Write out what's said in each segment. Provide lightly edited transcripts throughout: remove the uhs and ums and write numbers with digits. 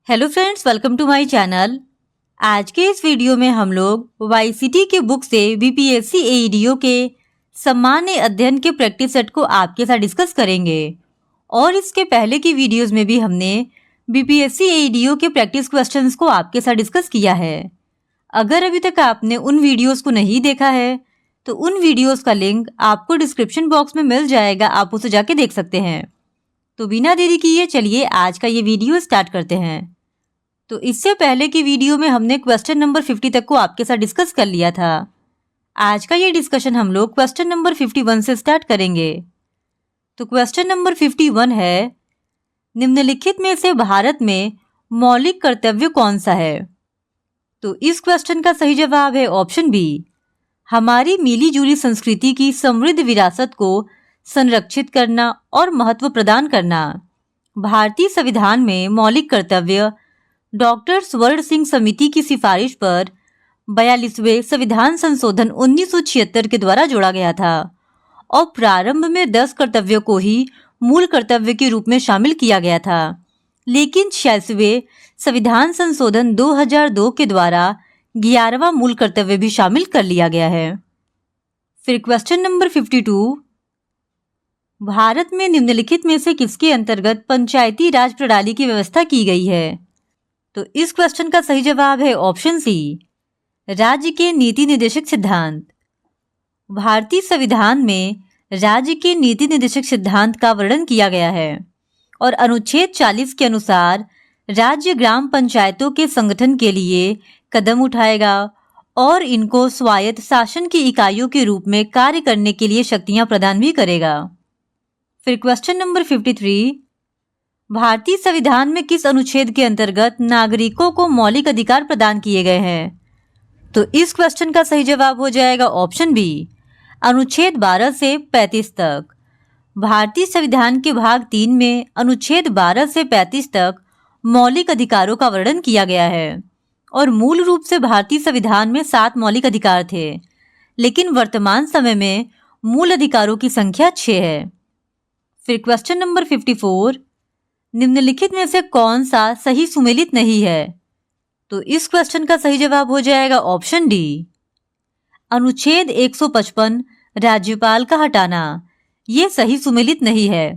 Hello friends, welcome to my channel. आज के इस वीडियो में हम लोग वाईसीटी के बुक से बीपीएससी एईडीओ के सामान्य अध्ययन के प्रैक्टिस सेट को आपके साथ डिस्कस करेंगे। और इसके पहले की वीडियोस में भी हमने बीपीएससी एईडीओ के प्रैक्टिस क्वेश्चंस को आपके साथ डिस्कस किया है। अगर अभी तक आपने उन वीडियोस को नहीं देखा है तो उन वीडियोस का लिंक आपको डिस्क्रिप्शन बॉक्स में मिल जाएगा, आप उसे जाके देख सकते हैं। तो बिना देरी किए चलिए आज का ये वीडियो स्टार्ट करते हैं। तो इससे पहले की वीडियो में हमने क्वेश्चन नंबर 50 तक को आपके साथ डिस्कस कर लिया था। आज का ये डिस्कशन हम लोग क्वेश्चन नंबर 51 से स्टार्ट करेंगे। तो क्वेश्चन नंबर 51 है, निम्नलिखित में से भारत में मौलिक कर्तव्य कौन सा है? तो इस क्वेश्चन का सही जवाब है ऑप्शन बी, हमारी मिली जुली संस्कृति की समृद्ध विरासत को संरक्षित करना और महत्व प्रदान करना। भारतीय संविधान में मौलिक कर्तव्य डॉक्टर स्वर्ण सिंह समिति की सिफारिश पर 42वें संविधान संशोधन 1976 के द्वारा जोड़ा गया था और प्रारंभ में 10 कर्तव्यों को ही मूल कर्तव्य के रूप में शामिल किया गया था, लेकिन 86वें संविधान संशोधन 2002 के द्वारा 11वां मूल कर्तव्य भी शामिल कर लिया गया है। फिर क्वेश्चन नंबर 52, भारत में निम्नलिखित में से किसके अंतर्गत पंचायती राज प्रणाली की व्यवस्था की गई है? तो इस क्वेश्चन का सही जवाब है ऑप्शन सी, राज्य के नीति निर्देशक सिद्धांत। भारतीय संविधान में राज्य के नीति निर्देशक सिद्धांत का वर्णन किया गया है और अनुच्छेद 40 के अनुसार राज्य ग्राम पंचायतों के संगठन के लिए कदम उठाएगा और इनको स्वायत्त शासन की इकाइयों के रूप में कार्य करने के लिए शक्तियां प्रदान भी करेगा। फिर क्वेश्चन नंबर 53, भारतीय संविधान में किस अनुच्छेद के अंतर्गत नागरिकों को मौलिक अधिकार प्रदान किए गए हैं? तो इस क्वेश्चन का सही जवाब हो जाएगा ऑप्शन बी, अनुच्छेद 12 से 35 तक। भारतीय संविधान के भाग 3 में अनुच्छेद 12 से 35 तक मौलिक अधिकारों का वर्णन किया गया है और मूल रूप से भारतीय संविधान में 7 मौलिक अधिकार थे, लेकिन वर्तमान समय में मूल अधिकारों की संख्या 6 है। फिर क्वेश्चन नंबर 54, निम्नलिखित में से कौन सा सही सुमेलित नहीं है? तो इस क्वेश्चन का सही जवाब हो जाएगा ऑप्शन डी, अनुच्छेद 155 राज्यपाल का हटाना। ये सही सुमेलित नहीं है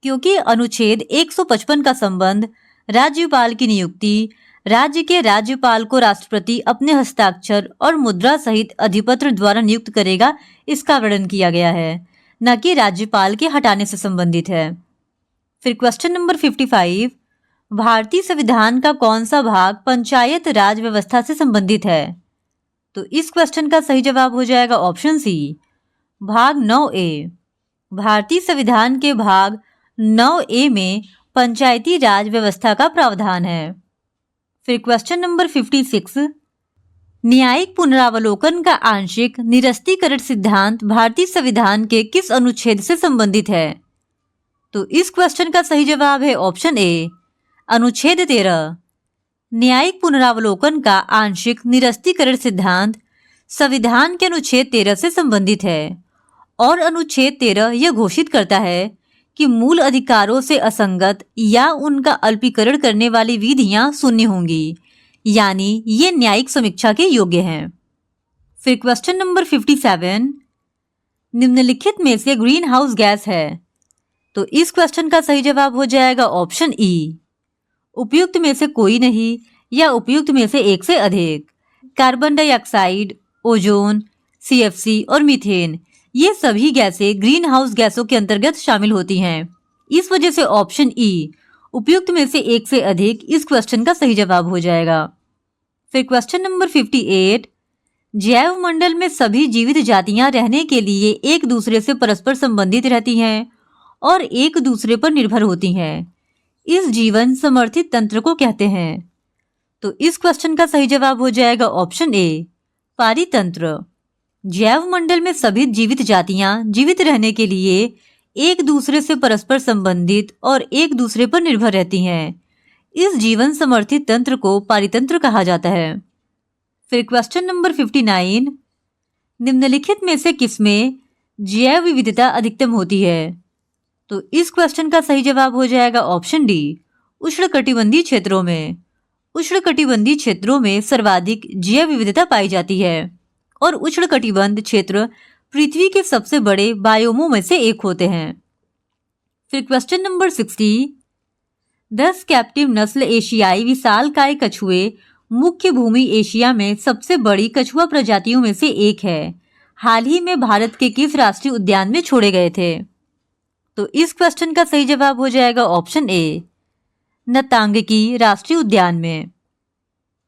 क्योंकि अनुच्छेद 155 का संबंध राज्यपाल की नियुक्ति, राज्य के राज्यपाल को राष्ट्रपति अपने हस्ताक्षर और मुद्रा सहित अधिपत्र द्वारा नियुक्त करेगा, इसका वर्णन किया गया है, न कि राज्यपाल के हटाने से संबंधित है। फिर क्वेश्चन नंबर 55, भारतीय संविधान का कौन सा भाग पंचायत राज व्यवस्था से संबंधित है? तो इस क्वेश्चन का सही जवाब हो जाएगा ऑप्शन सी, भाग 9A। भारतीय संविधान के भाग 9A में पंचायती राज व्यवस्था का प्रावधान है। फिर क्वेश्चन नंबर 56, न्यायिक पुनरावलोकन का आंशिक निरस्तीकरण सिद्धांत भारतीय संविधान के किस अनुच्छेद से संबंधित है? तो इस क्वेश्चन का सही जवाब है ऑप्शन ए, अनुच्छेद 13। न्यायिक पुनरावलोकन का आंशिक निरस्तीकरण सिद्धांत संविधान के अनुच्छेद 13 से संबंधित है और अनुच्छेद 13 यह घोषित करता है कि मूल अधिकारों से असंगत या उनका अल्पीकरण करने वाली विधियां शून्य होंगी, यानी ये न्यायिक समीक्षा के योग्य हैं। फिर क्वेश्चन नंबर 57, निम्नलिखित में से ग्रीन हाउस गैस है? तो इस क्वेश्चन का सही जवाब हो जाएगा ऑप्शन ई, उपयुक्त में से कोई नहीं या उपयुक्त में से एक से अधिक। कार्बन डाइऑक्साइड, ओजोन, सीएफसी और मीथेन, ये सभी गैसें ग्रीन हाउस गैसों के अंतर्गत शामिल होती हैं। इस वजह से ऑप्शन ई, उपयुक्त में से एक से अधिक, इस क्वेश्चन का सही जवाब हो जाएगा। फिर क्वेश्चन नंबर 58, जैव मंडल में सभी जीवित जातियां रहने के लिए एक दूसरे से परस्पर संबंधित रहती हैं और एक दूसरे पर निर्भर होती हैं। इस जीवन समर्थित तंत्र को कहते हैं। तो इस क्वेश्चन का सही जवाब हो जाएगा ऑप्शन ए, पारितंत्र। जैव मंडल में सभी जीवित जातियां जीवित रहने के लिए एक दूसरे से परस्पर संबंधित और एक दूसरे पर निर्भर रहती हैं। इस जीवन समर्थित तंत्र को पारितंत्र कहा जाता है। फिर क्वेश्चन नंबर 59, निम्नलिखित में से किसमें जैव विविधता अधिकतम होती है? तो इस क्वेश्चन का सही जवाब हो जाएगा ऑप्शन डी, उष्णकटिबंधीय क्षेत्रों में। उष्णकटिबंधीय क्षेत्रों में सर्वाधिक जैव विविधता पाई जाती है और उष्णकटिबंध क्षेत्र पृथ्वी के सबसे बड़े बायोमों में से एक होते हैं। फिर क्वेश्चन नंबर 60, 10 कैप्टिव नस्ल एशियाई विशालकाय कछुए मुख्य भूमि एशिया में सबसे बड़ी कछुआ प्रजातियों में से एक है। हाल ही में भारत के किस राष्ट्रीय उद्यान में छोड़े गए थे? तो इस क्वेश्चन का सही जवाब हो जाएगा ऑप्शन ए, नतांगकी राष्ट्रीय उद्यान में।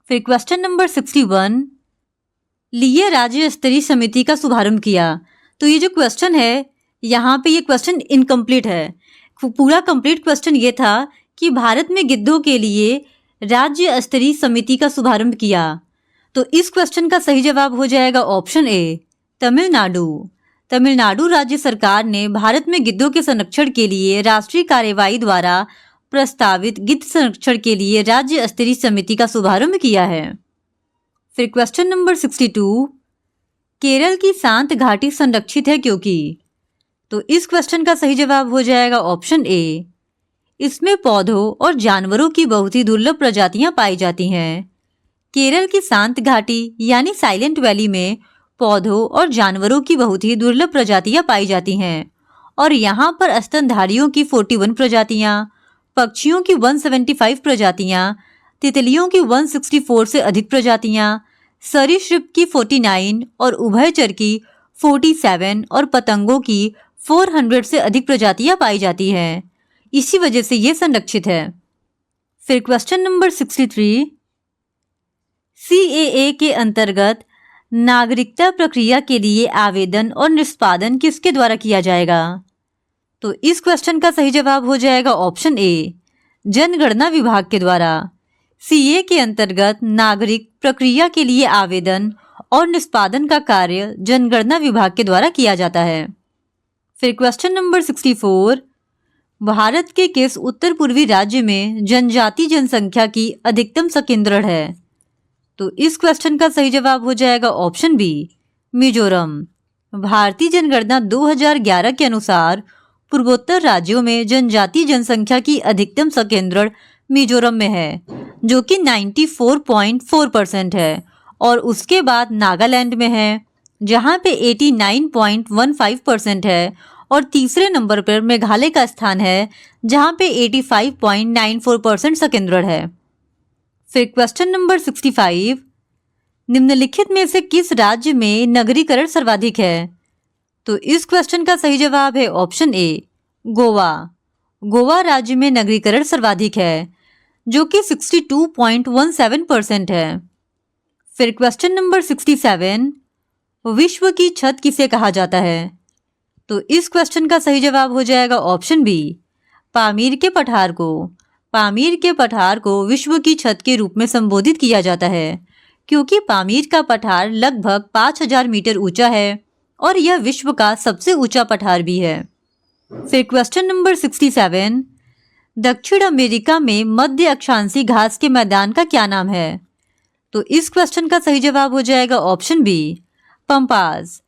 फिर क्वेश्चन नंबर 61, लिए राज्य स्तरीय समिति का शुभारंभ किया। तो ये जो क्वेश्चन है यहाँ पे ये क्वेश्चन इनकम्प्लीट है। पूरा कंप्लीट क्वेश्चन ये था कि भारत में गिद्धों के लिए राज्य स्तरीय समिति का शुभारंभ किया। तो इस क्वेश्चन का सही जवाब हो जाएगा ऑप्शन ए, तमिलनाडु। तमिलनाडु राज्य सरकार ने भारत में गिद्धों के संरक्षण के लिए राष्ट्रीय कार्यवाही द्वारा प्रस्तावित गिद्ध संरक्षण के लिए राज्य स्तरीय समिति का शुभारंभ किया है। फिर क्वेश्चन नंबर 62, केरल की शांत घाटी संरक्षित है क्योंकि? तो इस क्वेश्चन का सही जवाब हो जाएगा ऑप्शन ए, इसमें पौधों और जानवरों की बहुत ही दुर्लभ प्रजातियां पाई जाती हैं। केरल की शांत घाटी यानी साइलेंट वैली में पौधों और जानवरों की बहुत ही दुर्लभ प्रजातियां पाई जाती हैं और यहाँ पर स्तनधारियों की 41 प्रजातियां, पक्षियों की 175 प्रजातियां, तितलियों की 164 से अधिक प्रजातियां, सरीसृप की 49 और उभयचर की 47 और पतंगों की 400 से अधिक प्रजातियां पाई जाती हैं। इसी वजह से ये संरक्षित है। फिर क्वेश्चन नंबर 63, CAA के अंतर्गत नागरिकता प्रक्रिया के लिए आवेदन और निष्पादन किसके द्वारा किया जाएगा? तो इस क्वेश्चन का सही जवाब हो जाएगा ऑप्शन ए, जनगणना विभाग के द्वारा। CAA के अंतर्गत नागरिक प्रक्रिया के लिए आवेदन और निष्पादन का कार्य जनगणना विभाग के द्वारा किया जाता है। फिर क्वेश्चन नंबर 64, भारत के किस उत्तर पूर्वी राज्य में जनजाति जनसंख्या की अधिकतम संकेंद्रण है? तो इस क्वेश्चन का सही जवाब हो जाएगा ऑप्शन बी, मिजोरम। भारतीय जनगणना 2011 के अनुसार पूर्वोत्तर राज्यों में जनजाति जनसंख्या की अधिकतम संकेंद्रण मिजोरम में है, जो कि 94.4% है और उसके बाद नागालैंड में है जहां पे 89.15% है और तीसरे नंबर पर मेघालय का स्थान है जहां पे 85.94% संकेंद्रण है। फिर क्वेश्चन नंबर 65, निम्नलिखित में से किस राज्य में नगरीकरण सर्वाधिक है? तो इस क्वेश्चन का सही जवाब है ऑप्शन ए, गोवा। गोवा राज्य में नगरीकरण सर्वाधिक है जो कि 62.17% है। फिर क्वेश्चन नंबर 67, विश्व की छत किसे कहा जाता है? तो इस क्वेश्चन का सही जवाब हो जाएगा ऑप्शन बी, पामीर के पठार को। पामीर के पठार को विश्व की छत के रूप में संबोधित किया जाता है क्योंकि पामीर का पठार लगभग 5000 मीटर ऊंचा है और यह विश्व का सबसे ऊंचा पठार भी है। फिर क्वेश्चन नंबर 67, दक्षिण अमेरिका में मध्य अक्षांशीय घास के मैदान का क्या नाम है? तो इस क्वेश्चन का सही जवाब हो जाएगा ऑप्शन बी, पंपास।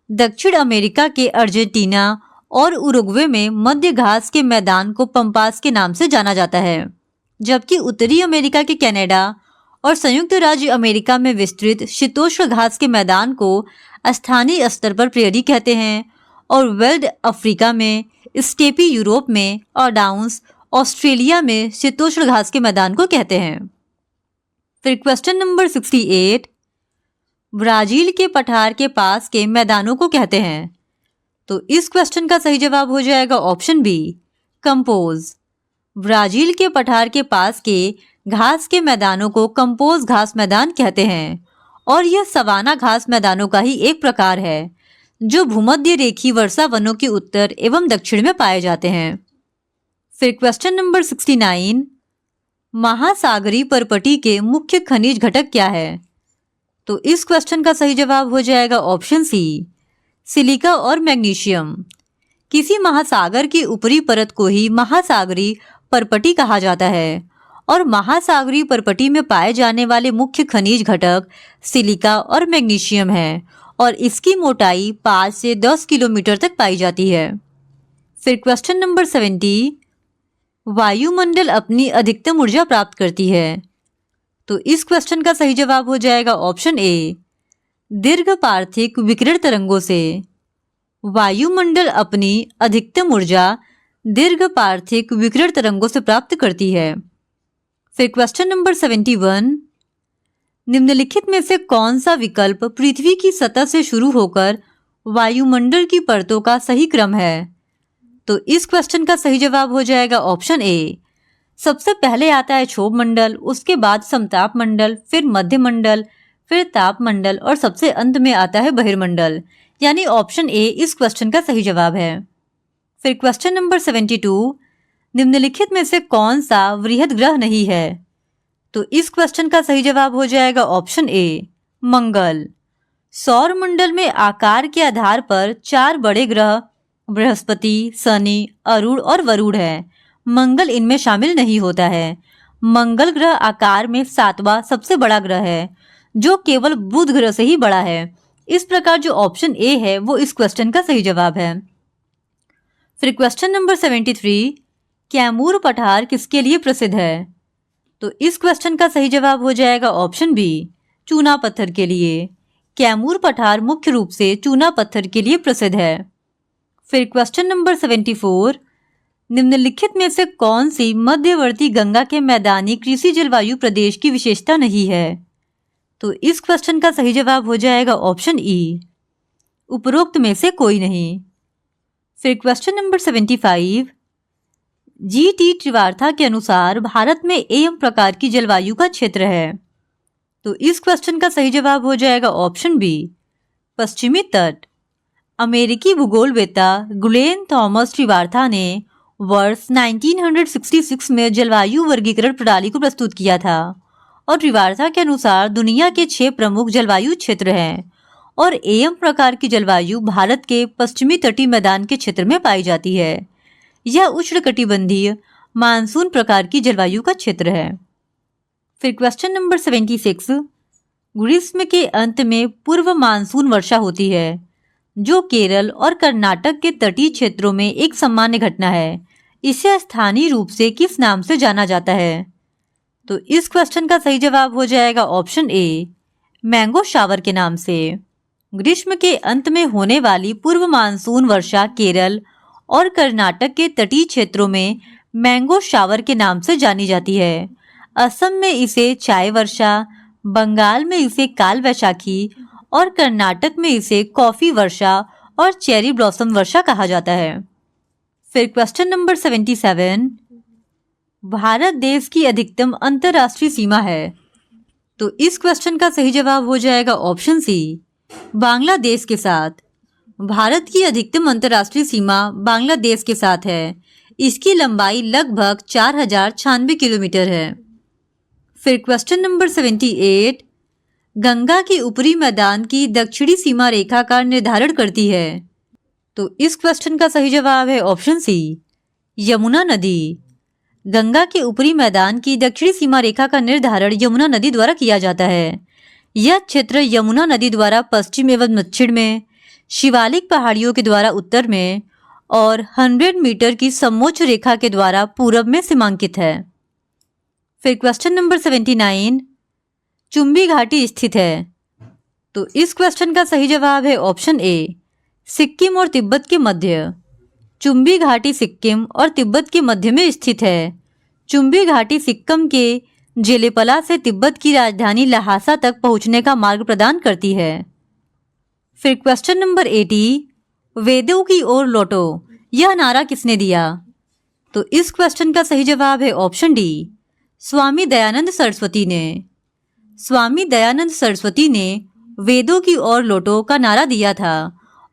दक्षिण अमेरिका के अर्जेंटीना और उरुग्वे में मध्य घास के मैदान को पंपास के नाम से जाना जाता है, जबकि उत्तरी अमेरिका के कनाडा और संयुक्त राज्य अमेरिका में विस्तृत शीतोष्ण घास के मैदान को स्थानीय स्तर पर प्रेरी कहते हैं और वेल्ड अफ्रीका में, स्टेपी यूरोप में और डाउन्स ऑस्ट्रेलिया में शीतोष्ण घास के मैदान को कहते हैं। फिर क्वेश्चन नंबर 68, ब्राजील के पठार के पास के मैदानों को कहते हैं? तो इस क्वेश्चन का सही जवाब हो जाएगा ऑप्शन बी, कंपोज। ब्राजील के पठार के पास के घास के मैदानों को कंपोज घास मैदान कहते हैं और यह सवाना घास मैदानों का ही एक प्रकार है जो भूमध्य रेखीय वर्षा वनों के उत्तर एवं दक्षिण में पाए जाते हैं। फिर क्वेश्चन नंबर 69, महासागरीय परपटी के मुख्य खनिज घटक क्या है? तो इस क्वेश्चन का सही जवाब हो जाएगा ऑप्शन सी, सिलिका और मैग्नीशियम। किसी महासागर की ऊपरी परत को ही महासागरीय परपटी कहा जाता है और महासागरीय परपटी में पाए जाने वाले मुख्य खनिज घटक सिलिका और मैग्नीशियम है और इसकी मोटाई 5 से 10 किलोमीटर तक पाई जाती है। फिर क्वेश्चन नंबर 70, वायुमंडल अपनी अधिकतम ऊर्जा प्राप्त करती है? तो इस क्वेश्चन का सही जवाब हो जाएगा ऑप्शन ए, दीर्घ पार्थिक विकिरण तरंगों से। वायुमंडल अपनी अधिकतम ऊर्जा दीर्घ पार्थिक विकिरण तरंगों से प्राप्त करती है। फिर क्वेश्चन नंबर 71, निम्नलिखित में से कौन सा विकल्प पृथ्वी की सतह से शुरू होकर वायुमंडल की परतों का सही क्रम है? तो इस क्वेश्चन का सही जवाब हो जाएगा ऑप्शन ए, सबसे पहले आता है क्षोभ मंडल, उसके बाद समताप मंडल, फिर मध्य मंडल, फिर ताप मंडल और सबसे अंत में आता है बहिर्मंडल, यानी ऑप्शन ए इस क्वेश्चन का सही जवाब है। फिर क्वेश्चन नंबर 72, निम्नलिखित में से कौन सा वृहद ग्रह नहीं है? तो इस क्वेश्चन का सही जवाब हो जाएगा ऑप्शन ए, मंगल। सौर मंडल में आकार के आधार पर 4 बड़े ग्रह बृहस्पति, शनि, अरुण और वरुण है। मंगल इनमें शामिल नहीं होता है। मंगल ग्रह आकार में 7वां सबसे बड़ा ग्रह है, जो केवल बुध ग्रह से ही बड़ा है। इस प्रकार जो ऑप्शन ए है वो इस क्वेश्चन का सही जवाब है। फिर क्वेश्चन नंबर 73, कैमूर पठार किसके लिए प्रसिद्ध है? तो इस क्वेश्चन का सही जवाब हो जाएगा ऑप्शन बी, चूना पत्थर के लिए। कैमूर पठार मुख्य रूप से चूना पत्थर के लिए प्रसिद्ध है। फिर क्वेश्चन नंबर 74, निम्नलिखित में से कौन सी मध्यवर्ती गंगा के मैदानी कृषि जलवायु प्रदेश की विशेषता नहीं है? तो इस क्वेश्चन का सही जवाब हो जाएगा ऑप्शन ई, उपरोक्त में से कोई नहीं। फिर क्वेश्चन नंबर 75, GT त्रिवार्था के अनुसार भारत में एम प्रकार की जलवायु का क्षेत्र है। तो इस क्वेश्चन का सही जवाब हो जाएगा ऑप्शन बी, पश्चिमी तट। अमेरिकी भूगोलवेत्ता गुलेन थॉमस त्रिवार्था ने वर्ष 1966 में जलवायु वर्गीकरण प्रणाली को प्रस्तुत किया था और त्रिवार्था के अनुसार दुनिया के 6 प्रमुख जलवायु क्षेत्र हैं और एम प्रकार की जलवायु भारत के पश्चिमी तटीय मैदान के क्षेत्र में पाई जाती है। यह उष्णकटिबंधीय मानसून प्रकार की जलवायु का क्षेत्र है। फिर क्वेश्चन नंबर 76, ग्रीष्म के अंत में पूर्व मानसून वर्षा होती है, जो केरल और कर्नाटक के तटीय क्षेत्रों में एक सामान्य घटना है। इसे स्थानीय रूप से किस नाम से जाना जाता है? तो इस क्वेश्चन का सही जवाब हो जाएगा ऑप्शन ए, मैंगो शावर के नाम से। ग्रीष्म के अंत में होने वाली पूर्व मानसून वर्षा केरल और कर्नाटक के तटीय क्षेत्रों में मैंगो शावर के नाम से जानी जाती है। असम में इसे चाय वर्षा, बंगाल में इसे काल वैशाखी और कर्नाटक में इसे कॉफी वर्षा और चेरी ब्लॉसम वर्षा कहा जाता है। फिर क्वेश्चन नंबर 77, भारत देश की अधिकतम अंतर्राष्ट्रीय सीमा है। तो इस क्वेश्चन का सही जवाब हो जाएगा ऑप्शन सी, बांग्लादेश के साथ। भारत की अधिकतम अंतर्राष्ट्रीय सीमा बांग्लादेश के साथ है। इसकी लंबाई लगभग 4096 किलोमीटर है। फिर क्वेश्चन नंबर 78, गंगा के ऊपरी मैदान की दक्षिणी सीमा रेखा का निर्धारण करती है। तो इस क्वेश्चन का सही जवाब है ऑप्शन सी, यमुना नदी। गंगा के ऊपरी मैदान की दक्षिणी सीमा रेखा का निर्धारण यमुना नदी द्वारा किया जाता है। यह क्षेत्र यमुना नदी द्वारा पश्चिम एवं दक्षिण में, शिवालिक पहाड़ियों के द्वारा उत्तर में और 100 मीटर की समोच्च रेखा के द्वारा पूरब में सीमांकित है। फिर क्वेश्चन नंबर 79, चुंबी घाटी स्थित है। तो इस क्वेश्चन का सही जवाब है ऑप्शन ए, सिक्किम और तिब्बत के मध्य। चुंबी घाटी सिक्किम और तिब्बत के मध्य में स्थित है। चुंबी घाटी सिक्किम के जेलेपला से तिब्बत की राजधानी लहासा तक पहुंचने का मार्ग प्रदान करती है। फिर क्वेश्चन नंबर 80, वेदों की ओर लौटो, यह नारा किसने दिया? तो इस क्वेश्चन का सही जवाब है ऑप्शन डी, स्वामी दयानंद सरस्वती ने। स्वामी दयानंद सरस्वती ने वेदों की ओर लौटो का नारा दिया था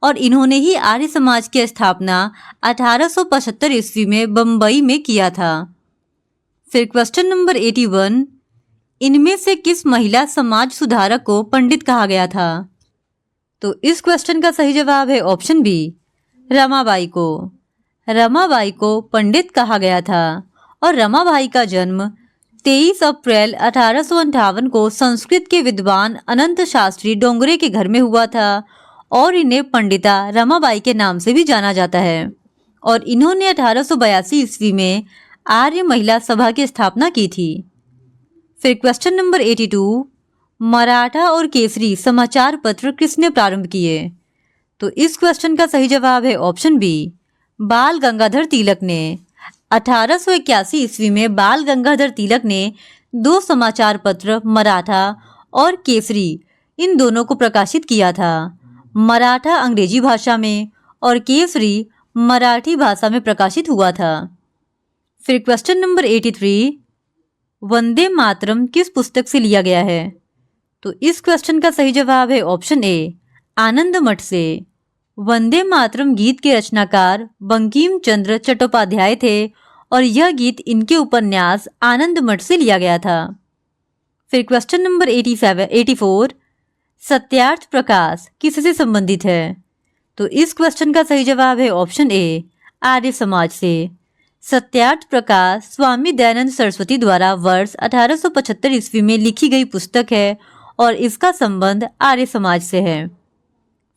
और इन्होंने ही आर्य समाज की स्थापना 1875 ईस्वी में बम्बई में किया था। फिर क्वेश्चन नंबर 81, इनमें से किस महिला समाज सुधारक को पंडित कहा गया था? तो इस क्वेश्चन का सही जवाब है ऑप्शन बी, रमाबाई को। रमाबाई को पंडित कहा गया था और रमाबाई का जन्म 23 अप्रैल 1858 को संस्कृत के विद्वान अनंत शास्त्री डोंगरे के घर में हुआ था और इन्हें पंडिता रमाबाई के नाम से भी जाना जाता है और इन्होंने 1882 ईस्वी में आर्य महिला सभा की स्थापना की थी। फिर क्वेश्चन नंबर 82, मराठा और केसरी समाचार पत्र किसने प्रारंभ किए? तो इस क्वेश्चन का सही जवाब है ऑप्शन बी, बाल गंगाधर तिलक ने। 1881 ईस्वी में बाल गंगाधर तिलक ने 2 समाचार पत्र मराठा और केसरी इन दोनों को प्रकाशित किया था। मराठा अंग्रेजी भाषा में और केसरी मराठी भाषा में प्रकाशित हुआ था। फिर क्वेश्चन नंबर 83, वंदे मातरम किस पुस्तक से लिया गया है? तो इस क्वेश्चन का सही जवाब है ऑप्शन ए, आनंद मठ से। वंदे मातरम गीत के रचनाकार बंकिम चंद्र चट्टोपाध्याय थे और यह गीत इनके उपन्यास आनंद मठ से लिया गया था। फिर क्वेश्चन नंबर 84, सत्यार्थ प्रकाश किससे संबंधित है? तो इस क्वेश्चन का सही जवाब है ऑप्शन ए, आर्य समाज से। सत्यार्थ प्रकाश स्वामी दयानंद सरस्वती द्वारा वर्ष 1875 ईस्वी में लिखी गई पुस्तक है और इसका संबंध आर्य समाज से है।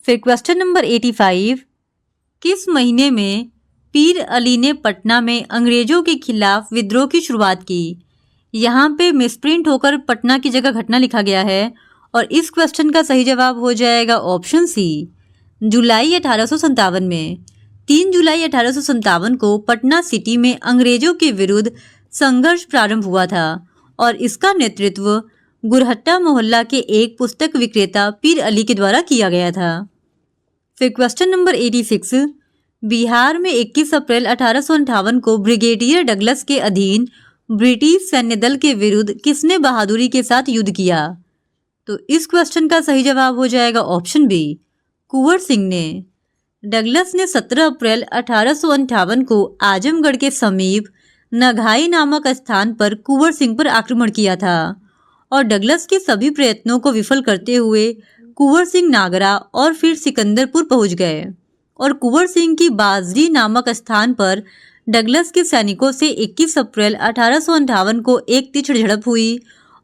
फिर क्वेश्चन नंबर 85, किस महीने में पीर अली ने पटना में अंग्रेजों के खिलाफ विद्रोह की शुरुआत की? यहाँ पे मिसप्रिंट होकर पटना की जगह घटना लिखा गया है और इस क्वेश्चन का सही जवाब हो जाएगा ऑप्शन सी, जुलाई 1857 में। 3 जुलाई 1857 को पटना सिटी में अंग्रेजों के विरुद्ध संघर्ष प्रारंभ हुआ था और इसका नेतृत्व गुरहट्टा मोहल्ला के एक पुस्तक विक्रेता पीर अली के द्वारा किया गया था। फिर क्वेश्चन नंबर 86, बिहार में 21 अप्रैल 1858 को ब्रिगेडियर डगलस के अधीन ब्रिटिश सैन्य दल के विरुद्ध किसने बहादुरी के साथ युद्ध किया? तो इस क्वेश्चन का सही जवाब हो जाएगा ऑप्शन बी, कुंवर सिंह ने। डगलस ने 17 अप्रैल 1858 को आजमगढ़ के समीप नघाई नामक स्थान पर कुंवर सिंह पर आक्रमण किया था और डगलस के सभी प्रयत्नों को विफल करते हुए कुंवर सिंह नागरा और फिर सिकंदरपुर पहुंच गए और कुंवर सिंह की बाजरी नामक स्थान पर डगलस के सैनिकों से 21 अप्रैल 1858 को एक तीक्ष्ण झड़प हुई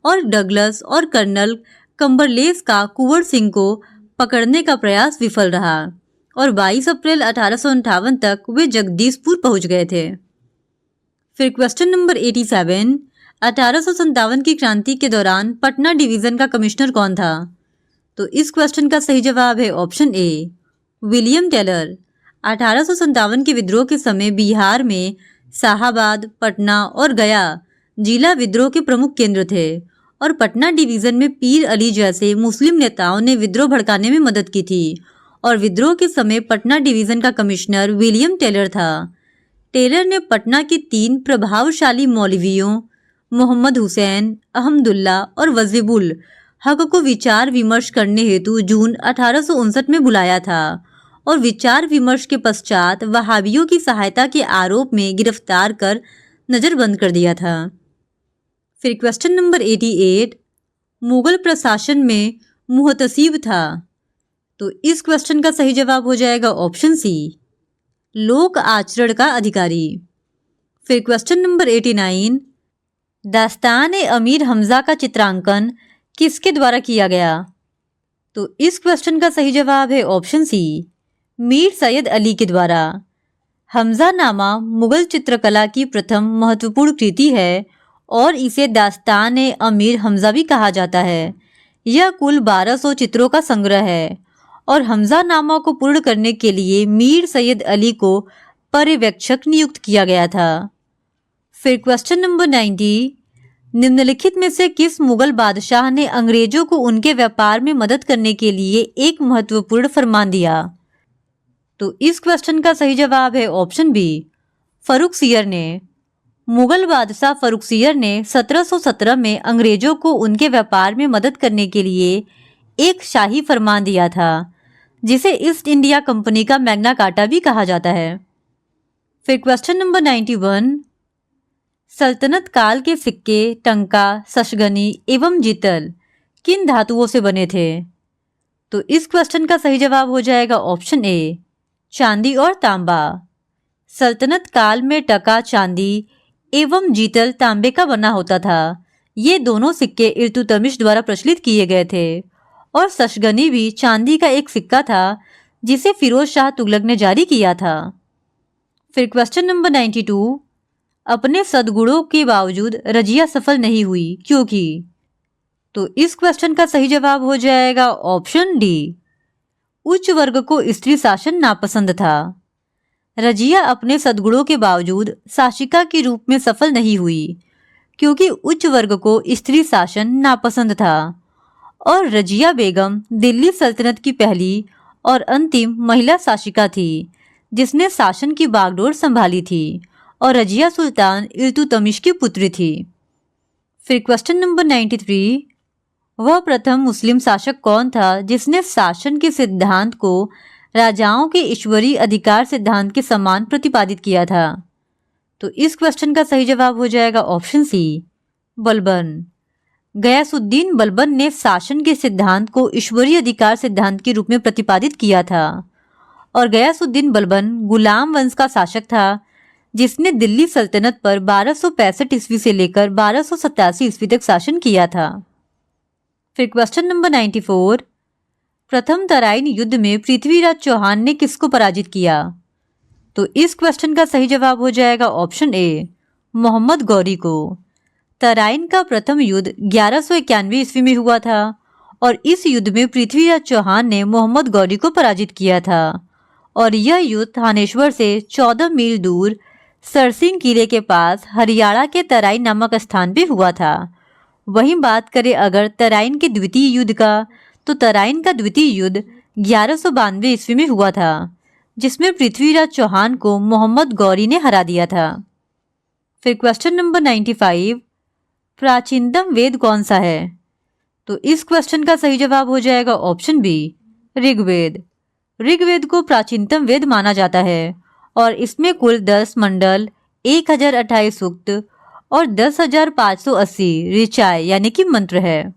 और डगलस और कर्नल कंबरलेस का कुंवर सिंह को पकड़ने का प्रयास विफल रहा और 22 अप्रैल 1858 तक वे जगदीशपुर पहुंच गए थे। फिर क्वेश्चन नंबर 87, 1857 की क्रांति के दौरान पटना डिवीजन का कमिश्नर कौन था? तो इस क्वेश्चन का सही जवाब है ऑप्शन ए, विलियम टेलर। 1857 के विद्रोह के समय बिहार में शाहाबाद, पटना और गया जिला विद्रोह के प्रमुख केंद्र थे और पटना डिवीजन में पीर अली जैसे मुस्लिम नेताओं ने विद्रोह भड़काने में मदद की थी और विद्रोह के समय पटना डिवीजन का कमिश्नर विलियम टेलर था। टेलर ने पटना के 3 प्रभावशाली मौलवियों मोहम्मद हुसैन, अहमदुल्ला और वजीबुल हक को विचार विमर्श करने हेतु जून 1859 में बुलाया था और विचार विमर्श के पश्चात वहाबियों की सहायता के आरोप में गिरफ्तार कर नजरबंद कर दिया था। फिर क्वेश्चन नंबर 88, मुगल प्रशासन में मुहतसिब था। तो इस क्वेश्चन का सही जवाब हो जाएगा ऑप्शन सी, लोक आचरण का अधिकारी। फिर क्वेश्चन नंबर 89, दास्तान अमीर हमजा का चित्रांकन किसके द्वारा किया गया? तो इस क्वेश्चन का सही जवाब है ऑप्शन सी, मीर सैयद अली के द्वारा। हमजा नामा मुगल चित्रकला की प्रथम महत्वपूर्ण कृति है और इसे दास्तान अमीर हमजा भी कहा जाता है। यह कुल 1200 चित्रों का संग्रह है और हमजा नामा को पूर्ण करने के लिए मीर सैयद अली को पर्यवेक्षक नियुक्त किया गया था। फिर क्वेश्चन नंबर 90, निम्नलिखित में से किस मुगल बादशाह ने अंग्रेजों को उनके व्यापार में मदद करने के लिए एक महत्वपूर्ण फरमान दिया? तो इस क्वेश्चन का सही जवाब है ऑप्शन बी, फर्रुखसियर ने। मुगल बादशाह फर्रुखसियर ने 1717 में अंग्रेजों को उनके व्यापार में मदद करने के लिए एक शाही फरमान दिया था जिसे ईस्ट इंडिया कंपनी का मैग्ना कार्टा भी कहा जाता है। फिर क्वेश्चन नंबर 91, सल्तनत काल के सिक्के टंका, शशगनी एवं जितल किन धातुओं से बने थे? तो इस क्वेश्चन का सही जवाब हो जाएगा ऑप्शन ए, चांदी और तांबा। सल्तनत काल में टका चांदी एवं जीतल तांबे का बना होता था। ये दोनों सिक्के इल्तुतमिश द्वारा प्रचलित किए गए थे और शशगनी भी चांदी का एक सिक्का था जिसे फिरोज शाह तुगलक ने जारी किया था। फिर क्वेश्चन नंबर 92, अपने सद्गुणों के बावजूद रजिया सफल नहीं हुई क्योंकि। तो इस क्वेश्चन का सही जवाब हो जाएगा ऑप्शन डी, उच्च वर्ग को स्त्री शासन नापसंद था। रजिया अपने सद्गुणों के बावजूद शासिका के रूप में सफल नहीं हुई क्योंकि उच्च वर्ग को स्त्री शासन नापसंद था और रजिया बेगम दिल्ली सल्तनत की पहली और अंतिम महिला शासिका थी जिसने शासन की बागडोर संभाली थी और रजिया सुल्तान इल्तुतमिश की पुत्री थी। फिर क्वेश्चन नंबर 93, वह प्रथम मुस्लिम शासक कौन था जिसने शासन के सिद्धांत को राजाओं के ईश्वरीय अधिकार सिद्धांत के समान प्रतिपादित किया था। तो इस क्वेश्चन का सही जवाब हो जाएगा ऑप्शन सी, बलबन। गयासुद्दीन बलबन ने शासन के सिद्धांत को ईश्वरीय अधिकार सिद्धांत के रूप में प्रतिपादित किया था और गयासुद्दीन बलबन गुलाम वंश का शासक था जिसने दिल्ली सल्तनत पर 1265 ईस्वी से लेकर 1287 ईस्वी तक शासन किया था। फिर क्वेश्चन नंबर 94, प्रथम तराइन युद्ध में पृथ्वीराज चौहान ने किसको पराजित किया। तो इस क्वेश्चन का सही जवाब हो जाएगा ऑप्शन ए, मोहम्मद गौरी को। तराइन का प्रथम युद्ध 1191 ईस्वी में हुआ था और इस युद्ध में पृथ्वीराज चौहान ने मोहम्मद गौरी को पराजित किया था और यह युद्ध थानेश्वर से 14 मील दूर सरसिंग किले के पास हरियाणा के तराइन नामक स्थान पे हुआ था। वहीं बात करें अगर तराइन के द्वितीय युद्ध का, तो तराइन का द्वितीय युद्ध 1192 ईस्वी में हुआ था जिसमें पृथ्वीराज चौहान को मोहम्मद गौरी ने हरा दिया था। फिर क्वेश्चन नंबर 95, प्राचीनतम वेद कौन सा है। तो इस क्वेश्चन का सही जवाब हो जाएगा ऑप्शन बी, ऋग्वेद। ऋग्वेद को प्राचीनतम वेद माना जाता है और इसमें कुल 10 मंडल, 1028 सूक्त और 10,580 ऋचाएं यानी कि मंत्र है।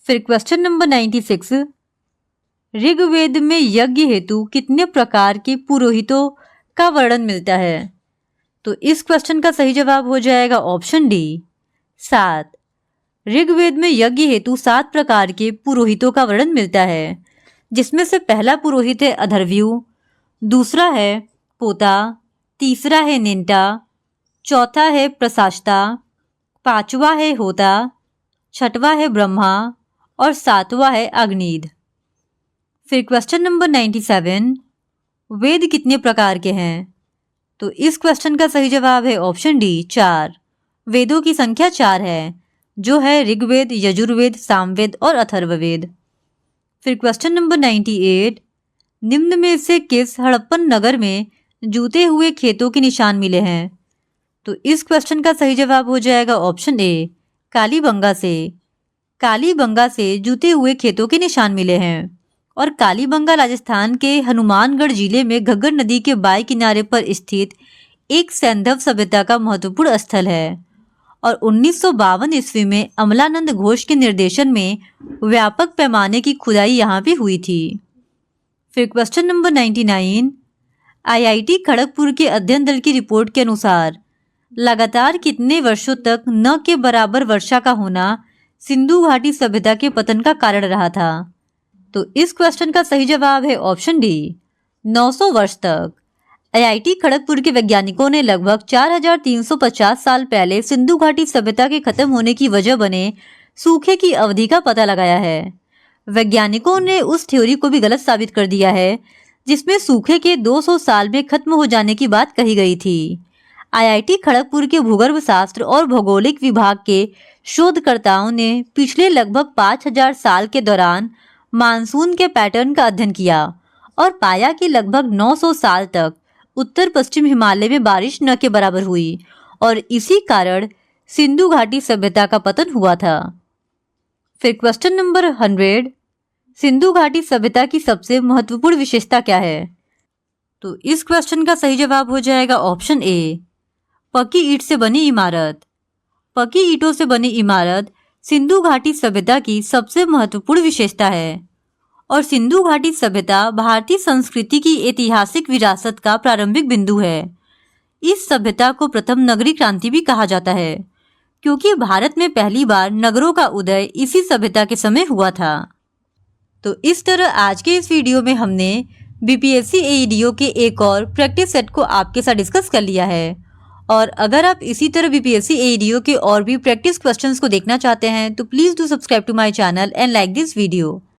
फिर क्वेश्चन नंबर 96, ऋग्वेद में यज्ञ हेतु कितने प्रकार के पुरोहितों का वर्णन मिलता है। तो इस क्वेश्चन का सही जवाब हो जाएगा ऑप्शन डी, 7। ऋग्वेद में यज्ञ हेतु 7 प्रकार के पुरोहितों का वर्णन मिलता है जिसमें से पहला पुरोहित है अधर्व्यू, दूसरा है पोता, तीसरा है निंटा, चौथा है प्रशास्ता, पांचवा है होता, छठवां है ब्रह्मा और सातवां है अग्निद। फिर क्वेश्चन नंबर 97, वेद कितने प्रकार के हैं। तो इस क्वेश्चन का सही जवाब है ऑप्शन डी, 4। वेदों की संख्या 4 है जो है ऋग्वेद, यजुर्वेद, सामवेद और अथर्ववेद। फिर क्वेश्चन नंबर 98, निम्न में से किस हड़प्पन नगर में जूते हुए खेतों के निशान मिले हैं। तो इस क्वेश्चन का सही जवाब हो जाएगा ऑप्शन ए, कालीबंगा से। कालीबंगा से जूते हुए खेतों के निशान मिले हैं और कालीबंगा राजस्थान के हनुमानगढ़ जिले में घग्गर नदी के बाएं किनारे पर स्थित एक सैंधव सभ्यता का महत्वपूर्ण स्थल है और 1952 ईस्वी में अमलानंद घोष के निर्देशन में व्यापक पैमाने की खुदाई यहाँ भी हुई थी। फिर क्वेश्चन नंबर 99, आईआईटी खड़गपुर के अध्ययन दल की रिपोर्ट के अनुसार लगातार कितने वर्षों तक न के बराबर वर्षा का होना सिंधु घाटी सभ्यता के पतन का कारण रहा था। तो इस क्वेश्चन का सही जवाब है ऑप्शन डी, 900 वर्ष तक। आईआईटी खड़गपुर के वैज्ञानिकों ने लगभग 4350 साल पहले सिंधु घाटी सभ्यता के खत्म होने की वजह बने सूखे की अवधि का पता लगाया है। वैज्ञानिकों ने उस थ्योरी को भी गलत साबित कर दिया है जिसमें सूखे के 200 साल में खत्म हो जाने की बात कही गई थी। आईआईटी खड़गपुर के भूगर्भ शास्त्र और भौगोलिक विभाग के शोधकर्ताओं ने पिछले लगभग 5000 साल के दौरान मानसून के पैटर्न का अध्ययन किया और पाया कि लगभग 900 साल तक उत्तर पश्चिम हिमालय में बारिश न के बराबर हुई और इसी कारण सिंधु घाटी सभ्यता का पतन हुआ था। फिर क्वेश्चन नंबर 100, सिंधु घाटी सभ्यता की सबसे महत्वपूर्ण विशेषता क्या है। तो इस क्वेश्चन का सही जवाब हो जाएगा ऑप्शन ए, पक्की ईंट से बनी इमारत। पक्की ईंटों से बनी इमारत सिंधु घाटी सभ्यता की सबसे महत्वपूर्ण विशेषता है और सिंधु घाटी सभ्यता भारतीय संस्कृति की ऐतिहासिक विरासत का प्रारंभिक बिंदु है। इस सभ्यता को प्रथम नगरी क्रांति भी कहा जाता है क्योंकि भारत में पहली बार नगरों का उदय इसी सभ्यता के समय हुआ था। तो इस तरह आज के इस वीडियो में हमने बीपीएससी एईडीओ के एक और प्रैक्टिस सेट को आपके साथ डिस्कस कर लिया है और अगर आप इसी तरह बीपीएससी एईडीओ के और भी प्रैक्टिस क्वेश्चंस को देखना चाहते हैं तो please do subscribe to my channel and like this video.